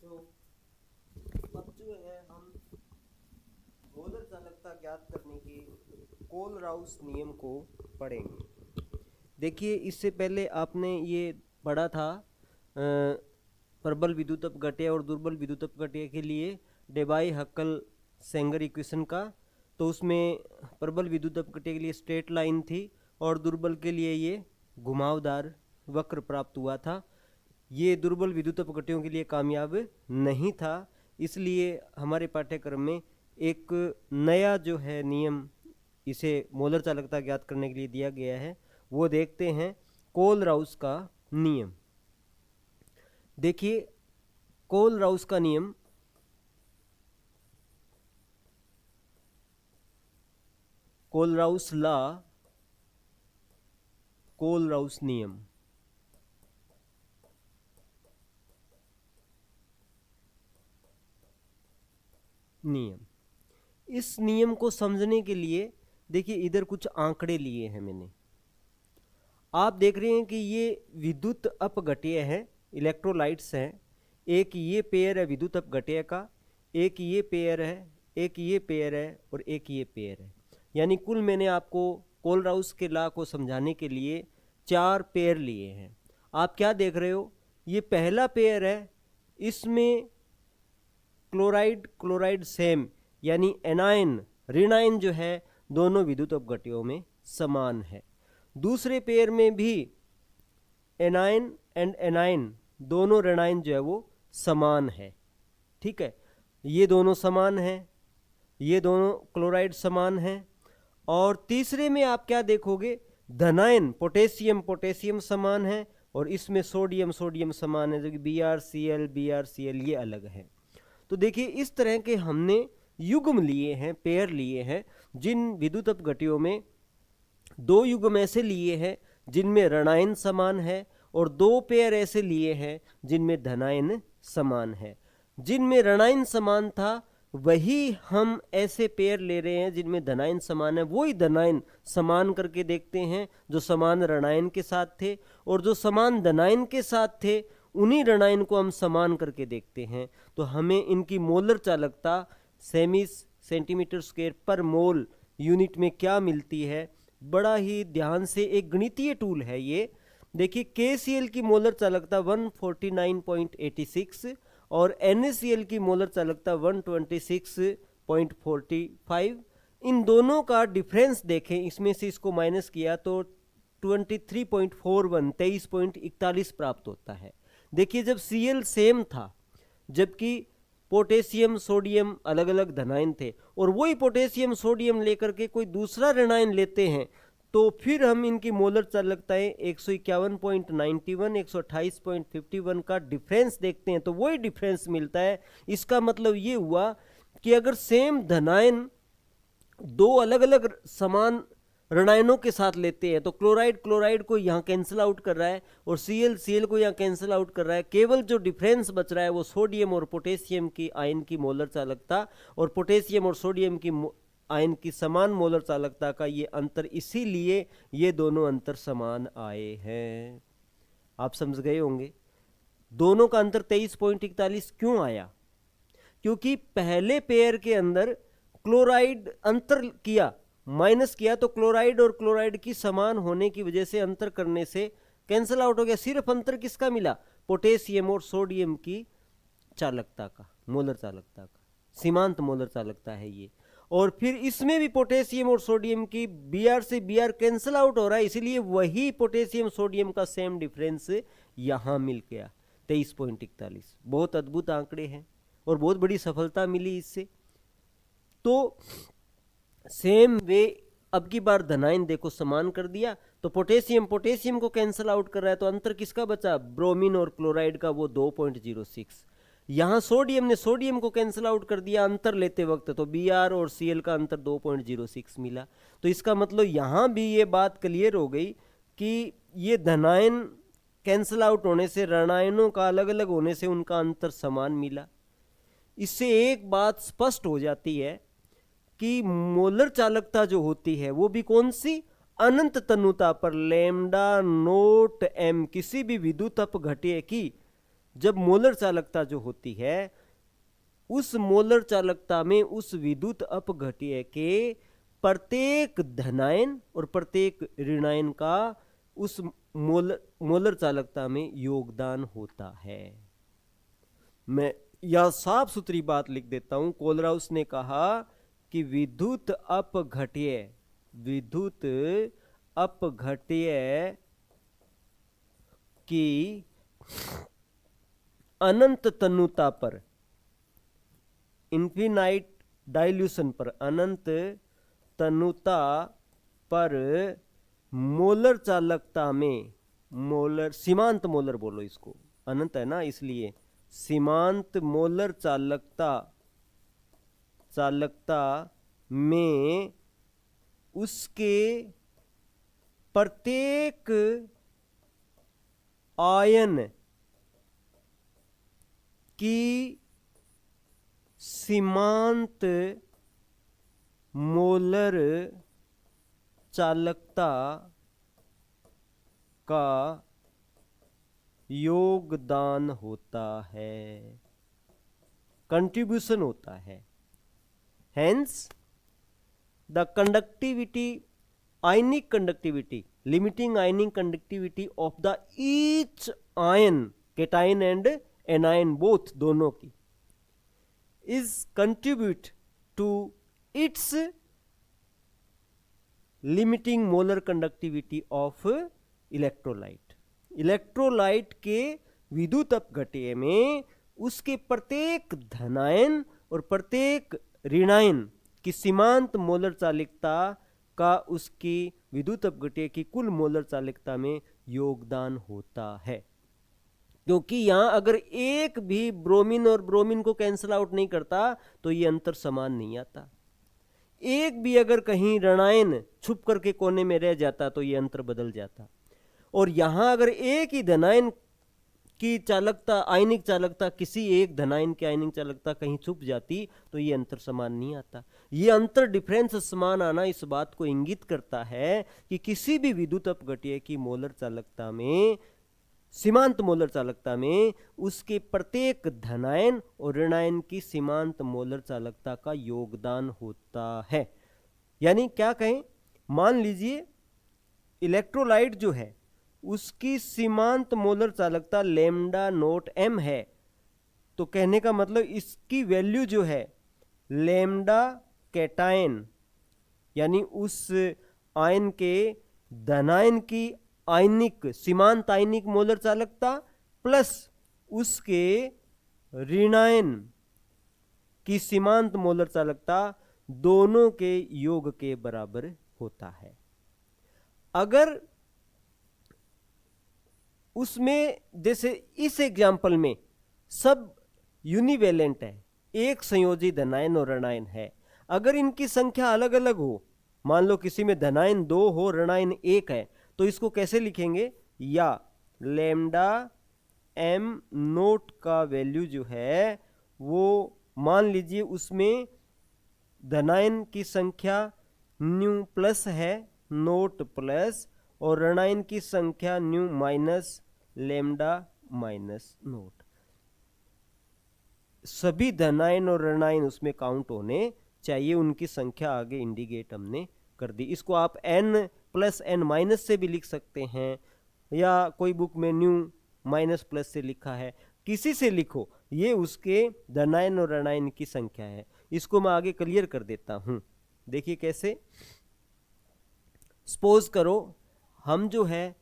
बच्चों, अब जो है हम गोलक चालकता ज्ञात करने के कोलराउस नियम को पढ़ेंगे। देखिए, इससे पहले आपने ये पढ़ा था प्रबल विद्युत अपघट्य और दुर्बल विद्युत अपघट्य के लिए डेबाई हक्कल सेंगर इक्वेशन का। तो उसमें प्रबल विद्युत अपघट्य के लिए स्ट्रेट लाइन थी और दुर्बल के लिए ये घुमावदार वक्र प्राप्त हुआ था। ये दुर्बल विद्युत अपघट्यों के लिए कामयाब नहीं था, इसलिए हमारे पाठ्यक्रम में एक नया जो है नियम इसे मोलर चालकता ज्ञात करने के लिए दिया गया है। वो देखते हैं, कोलराउस का नियम। देखिए, कोलराउस का नियम कोलराउस लॉ, कोलराउस नियम। इस नियम को समझने के लिए देखिए, इधर कुछ आंकड़े लिए हैं मैंने। आप देख रहे हैं कि ये विद्युत अपघट्य है, इलेक्ट्रोलाइट्स हैं। एक ये पेयर है विद्युत अपघट्य का, एक ये पेयर है, एक ये पेयर है और एक ये पेयर है। यानी कुल मैंने आपको कोलराउस के लॉ को समझाने के लिए 4 पेयर लिए हैं। आप क्या देख रहे हो, ये पहला पेयर है, इसमें क्लोराइड क्लोराइड सेम, यानी एनायन ऋणायन जो है दोनों विद्युत अपघट्यों में समान है। दूसरे पेयर में भी एनायन एंड एनायन दोनों ऋणायन जो है वो समान है। ठीक है, ये दोनों समान है, ये दोनों क्लोराइड समान है। और तीसरे में आप क्या देखोगे, धनायन पोटेशियम पोटेशियम समान है और इसमें सोडियम सोडियम समान है, जो कि BrCl ये अलग है। तो देखिए, इस तरह के हमने युग्म लिए हैं, पेयर लिए हैं, जिन विद्युत अपघट्यों में 2 युग्म ऐसे लिए हैं जिनमें ऋणायन समान है और 2 पेयर ऐसे लिए हैं जिनमें धनायन समान है। जिनमें ऋणायन समान था वही हम ऐसे पेयर ले रहे हैं जिनमें धनायन समान है, वही धनायन समान करके देखते हैं जो समान ऋणायन के साथ थे, और जो समान धनायन के साथ थे उन्हीं ऋणायन को हम समान करके देखते हैं। तो हमें इनकी मोलर चालकता सेमीज सेंटीमीटर स्क्वायर पर मोल यूनिट में क्या मिलती है, बड़ा ही ध्यान से एक गणितीय टूल है ये। देखिए, KCl की मोलर चालकता 149.86 और NaCl की मोलर चालकता 126.45। इन दोनों का डिफरेंस देखें, इसमें से इसको माइनस किया तो 23.41 23.41 प्राप्त होता है। देखिए, जब Cl सेम था, जबकि पोटेशियम सोडियम अलग अलग धनायन थे, और वही पोटेशियम सोडियम लेकर के कोई दूसरा ऋणायन लेते हैं, तो फिर हम इनकी मोलर चालकताएं 151.91 128.51 का डिफरेंस देखते हैं तो वही डिफरेंस मिलता है। इसका मतलब ये हुआ कि अगर सेम धनायन 2 अलग अलग समान ऋणायनों के साथ लेते हैं तो क्लोराइड क्लोराइड को यहाँ कैंसिल आउट कर रहा है और Cl को यहाँ कैंसिल आउट कर रहा है। केवल जो डिफरेंस बच रहा है वो सोडियम और पोटेशियम की आयन की मोलर चालकता और पोटेशियम और सोडियम की आयन की समान मोलर चालकता का ये अंतर, इसीलिए ये दोनों अंतर समान आए हैं। आप समझ गए होंगे दोनों का अंतर 23.41 क्यों आया, क्योंकि पहले पेयर के अंदर क्लोराइड अंतर किया, माइनस किया, तो क्लोराइड और क्लोराइड की समान होने की वजह से अंतर करने से कैंसिल आउट हो गया। सिर्फ अंतर किसका मिला, पोटेशियम और सोडियम की चालकता का, मोलर चालकता का, सीमांत मोलर चालकता है ये। और फिर इसमें भी पोटेशियम और सोडियम की Br से Br कैंसिल आउट हो रहा है, इसलिए वही पोटेशियम सोडियम का सेम डिफरेंस यहां मिल गया 23.41। बहुत अद्भुत आंकड़े हैं और बहुत बड़ी सफलता मिली इससे। तो सेम वे अब की बार धनायन देखो समान कर दिया, तो पोटेशियम पोटेशियम को कैंसिल आउट कर रहा है, तो अंतर किसका बचा, ब्रोमीन और क्लोराइड का, वो 2.06। यहाँ सोडियम ने सोडियम को कैंसिल आउट कर दिया अंतर लेते वक्त, तो Br और Cl का अंतर 2.06 मिला। तो इसका मतलब यहाँ भी ये बात क्लियर हो गई कि ये धनायन कैंसिल आउट होने से, ऋणायनों का अलग अलग होने से उनका अंतर समान मिला। इससे एक बात स्पष्ट हो जाती है कि मोलर चालकता जो होती है वो भी कौन सी, अनंत तनुता पर लैम्डा नोट m किसी भी विद्युत अपघट्य की जब मोलर चालकता जो होती है, उस मोलर चालकता में उस विद्युत अपघट्य के प्रत्येक धनायन और प्रत्येक ऋणायन का उस मोलर चालकता में योगदान होता है। मैं यह साफ सुथरी बात लिख देता हूं। कोलराउस ने कहा कि विद्युत अपघट्य की अनंत तन्नुता पर, इन्फिनाइट डाइल्यूशन पर, अनंत तन्नुता पर मोलर चालकता में, मोलर सीमांत मोलर बोलो इसको, अनंत है ना इसलिए सीमांत मोलर चालकता में उसके प्रत्येक आयन की सीमांत मोलर चालकता का योगदान होता है, कंट्रीब्यूशन होता है। Hence the conductivity, ionic conductivity, limiting ionic conductivity of the each ion, cation and anion both, दोनों की, is contribute to its limiting molar conductivity of electrolyte। Electrolyte के विद्युत अपघट्य में उसके प्रत्येक धनायन और प्रत्येक ऋणायन की सीमांत मोलर चालकता का उसकी विद्युत अपघट्य की कुल मोलर चालकता में योगदान होता है। क्योंकि यहां अगर एक भी ब्रोमीन और ब्रोमीन को कैंसिल आउट नहीं करता तो ये अंतर समान नहीं आता। एक भी अगर कहीं ऋणायन छुप करके कोने में रह जाता तो ये अंतर बदल जाता। और यहां अगर एक ही धनायन की चालकता, आयनिक चालकता, किसी एक धनायन की आयनिक चालकता कहीं छुप जाती तो ये अंतर समान नहीं आता। ये अंतर, डिफरेंस समान आना इस बात को इंगित करता है कि किसी भी विद्युत अपघट्य की मोलर चालकता में, सीमांत मोलर चालकता में उसके प्रत्येक धनायन और ऋणायन की सीमांत मोलर चालकता का योगदान होता है। यानी क्या कहें, मान लीजिए इलेक्ट्रोलाइट जो है उसकी सीमांत मोलर चालकता लैम्डा नोट एम है, तो कहने का मतलब इसकी वैल्यू जो है लैम्डा कैटायन, यानी उस आयन के धनायन की आयनिक, सीमांत आयनिक मोलर चालकता प्लस उसके ऋणायन की सीमांत मोलर चालकता, दोनों के योग के बराबर होता है। अगर उसमें, जैसे इस एग्जाम्पल में सब यूनिवेलेंट है, एक संयोजी धनायन और ऋणायन है, अगर इनकी संख्या अलग अलग हो, मान लो किसी में धनायन 2 हो, ऋणायन 1 है, तो इसको कैसे लिखेंगे, या लैम्डा एम नोट का वैल्यू जो है वो मान लीजिए उसमें धनायन की संख्या न्यू प्लस है, नोट प्लस, और ऋणायन की संख्या new minus lambda minus note. सभी धनायन और ऋणायन उसमें काउंट होने चाहिए, उनकी संख्या आगे इंडिकेट हमने कर दी। इसको आप n प्लस n माइनस से भी लिख सकते हैं, या कोई बुक में न्यू माइनस प्लस से लिखा है, किसी से लिखो, ये उसके धनायन और ऋणायन की संख्या है। इसको मैं आगे क्लियर कर देता हूं। देखिए कैसे, सपोज करो हम जो है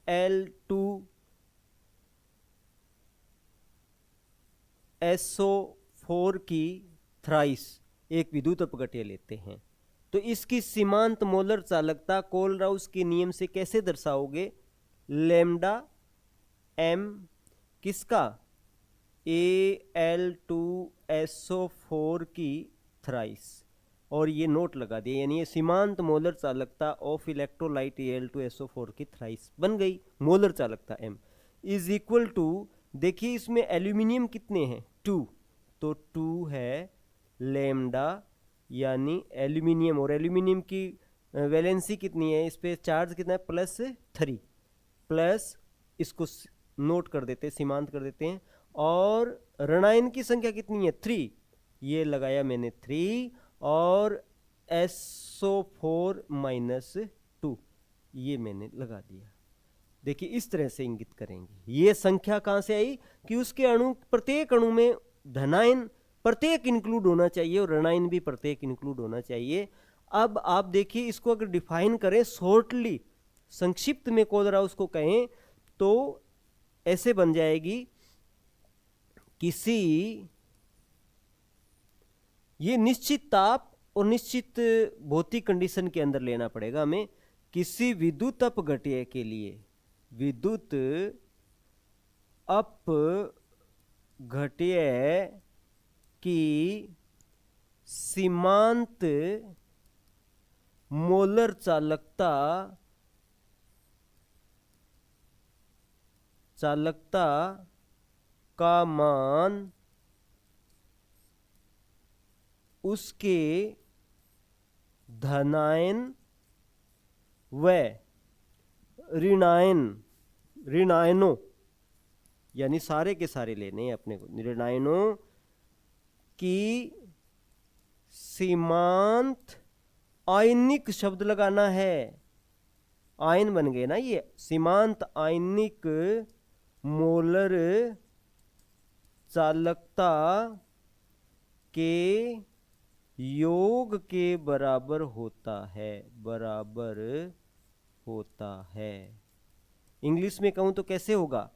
Al2SO4 की थ्राइस एक विद्युत अपघट्य लेते हैं, तो इसकी सीमांत मोलर चालकता कोलराउस के नियम से कैसे दर्शाओगे, लैम्डा एम किसका, Al2SO4 की थ्राइस, और ये नोट लगा दिया, यानी ये सीमांत मोलर चालकता ऑफ इलेक्ट्रोलाइट Al2SO4 की थ्राइस बन गई। मोलर चालकता M इज इक्वल टू, देखिए इसमें एल्यूमिनियम कितने हैं, 2, तो 2 है लैम्डा, यानी एल्यूमिनियम, और एल्यूमिनियम की वैलेंसी कितनी है, इस पे चार्ज कितना है, +3, प्लस इसको नोट कर देते हैं, सीमांत कर देते हैं। और ऋणायन की संख्या कितनी है? 3, ये लगाया मैंने 3, और SO4 -2 ये मैंने लगा दिया। देखिए इस तरह से इंगित करेंगे। ये संख्या कहां से आई कि उसके अणु, प्रत्येक अणु में धनायन प्रत्येक इंक्लूड होना चाहिए और ऋणायन भी प्रत्येक इंक्लूड होना चाहिए। अब आप देखिए इसको अगर डिफाइन करें शॉर्टली, संक्षिप्त में कोलराउस को कहें तो ऐसे बन जाएगी, किसी, ये निश्चित ताप और निश्चित भौतिक कंडीशन के अंदर लेना पड़ेगा हमें। किसी विद्युत अपघट्य के लिए, विद्युत अपघट्य की सीमांत मोलर चालकता का मान उसके धनायन व ऋणायनों, यानी सारे के सारे लेने हैं अपने को, ऋणायनों की सीमांत आयनिक शब्द लगाना है, आयन बन गए ना ये, सीमांत आयनिक मोलर चालकता के योग के बराबर होता है, बराबर होता है। इंग्लिश में कहूं तो कैसे होगा?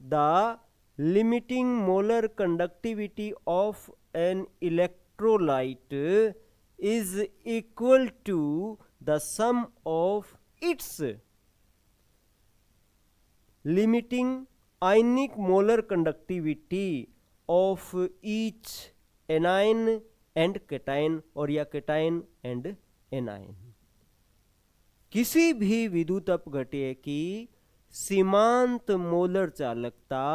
The limiting molar conductivity of an electrolyte is equal to the sum of its limiting ionic molar conductivity of each anion and cation, और या cation and anion। किसी भी विद्युत अपघट्य की सीमांत मोलर चालकता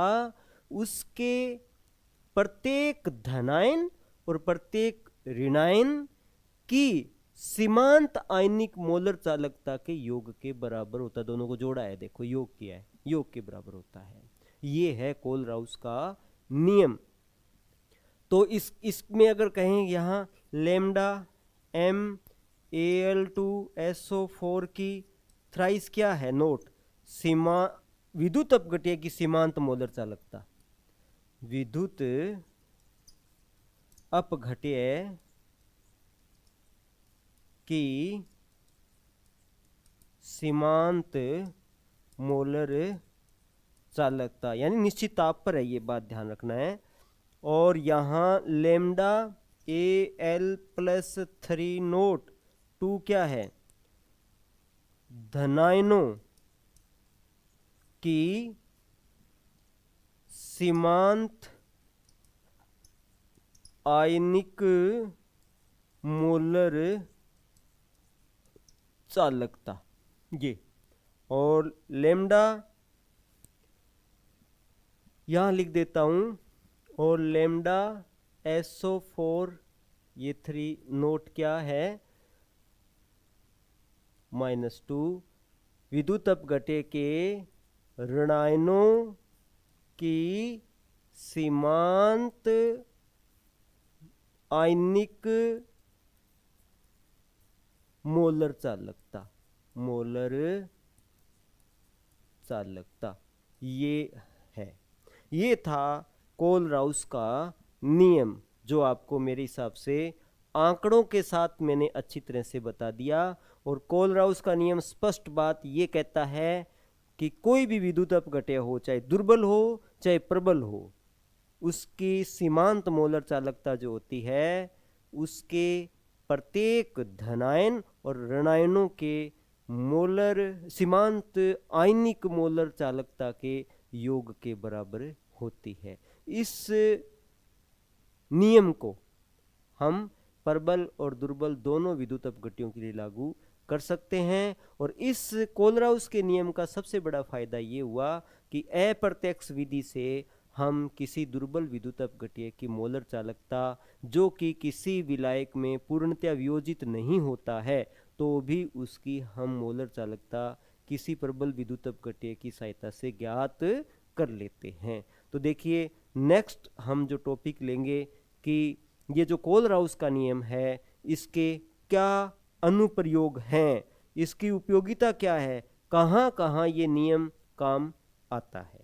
उसके प्रत्येक धनायन और प्रत्येक ऋणायन की सीमांत आयनिक मोलर चालकता के योग के बराबर होता है। दोनों को जोड़ा है, देखो योग किया है, योग के बराबर होता है। ये है कोलराउस का नियम। तो इसमें अगर कहें यहाँ लैम्डा MAl2SO4 की थ्राइस क्या है? नोट, सीमा विद्युत अपघट्य की सीमांत मोलर चालकता, विद्युत अपघट्य की सीमांत मोलर चालकता, यानी निश्चित ताप पर है, ये बात ध्यान रखना है। और यहां लैम्डा Al+3 नोट 2 क्या है? धनायनों की सीमांत आयनिक मोलर चालकता, ये। और लैम्डा यहां लिख देता हूं, और लैम्डा SO4 ये 3 नोट क्या है? -2 विद्युत अपघट्य के ऋणायनों की सीमांत आयनिक मोलर चालकता, मोलर चालकता, ये है। ये था कोलराउस का नियम, जो आपको मेरे हिसाब से आंकड़ों के साथ मैंने अच्छी तरह से बता दिया। और कोलराउस का नियम स्पष्ट बात ये कहता है कि कोई भी विद्युत अपघट्य हो, चाहे दुर्बल हो चाहे प्रबल हो, उसकी सीमांत मोलर चालकता जो होती है उसके प्रत्येक धनायन और ऋणायनों के मोलर सीमांत आयनिक मोलर चालकता के योग के बराबर होती है। इस नियम को हम प्रबल और दुर्बल दोनों विद्युत अपघट्यों के लिए लागू कर सकते हैं। और इस कोलराउस के नियम का सबसे बड़ा फायदा ये हुआ कि अप्रत्यक्ष विधि से हम किसी दुर्बल विद्युत अपघट्य की मोलर चालकता, जो कि किसी विलायक में पूर्णतया वियोजित नहीं होता है, तो भी उसकी हम मोलर चालकता किसी प्रबल विद्युत अपघट्य की सहायता से ज्ञात कर लेते हैं। तो देखिए नेक्स्ट हम जो टॉपिक लेंगे कि ये जो कोलराउस का नियम है इसके क्या अनुप्रयोग हैं, इसकी उपयोगिता क्या है, कहाँ कहाँ ये नियम काम आता है।